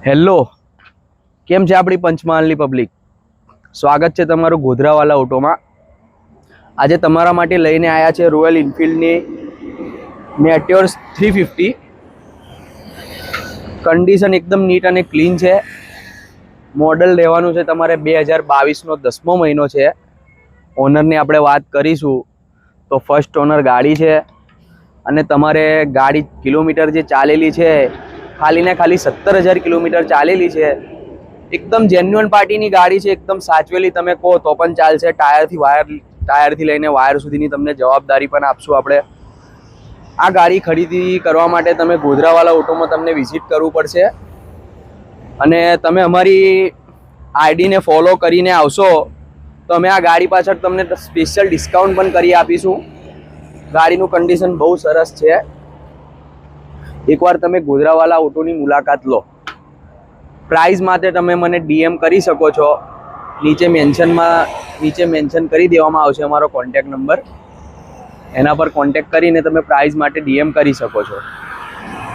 Hello, કેમ છે આપણી પંચમહાલની પબ્લિક? સ્વાગત છે તમારું ગોધરાવાલા ઓટોમાં. આજે તમારા માટે લઈને આવ્યા છે રોયલ એનફિલ્ડની મેટ્યોર 350. કન્ડિશન એકદમ નીટ અને ક્લીન છે. મોડલ રહેવાનું છે તમારે 2022નો 10મો મહિનો છે. ઓનરની આપણે વાત કરીશું તો ફર્સ્ટ ઓનર ગાડી છે અને તમારે ગાડી કિલોમીટર જે ચાલેલી છે ખાલી ને ખાલી 17,000 કિલોમીટર ચાલેલી છે. એકદમ જેન્યુઅન પાર્ટીની ગાડી છે, એકદમ સાચવેલી તમે કહો તો પણ ચાલશે. ટાયરથી લઈને વાયર સુધીની તમને જવાબદારી પણ આપશું આપણે. આ ગાડી ખરીદી કરવા માટે તમે ગોધરાવાલા ઓટોમાં તમને વિઝિટ કરવું પડશે અને તમે અમારી આઈડીને ફોલો કરીને આવશો તો અમે આ ગાડી પાછળ તમને સ્પેશિયલ ડિસ્કાઉન્ટ પણ કરી આપીશું. ગાડીનું કન્ડિશન બહુ સરસ છે. એકવાર તમે ગોધરાવાલા ઓટોની મુલાકાત લો. પ્રાઇસ માટે તમે મને ડીએમ કરી શકો છો. નીચે મેન્શન કરી દેવામાં આવશે અમારો કોન્ટેક્ટ નંબર. એના પર કોન્ટેક્ટ કરીને તમે પ્રાઇસ માટે ડીએમ કરી શકો છો.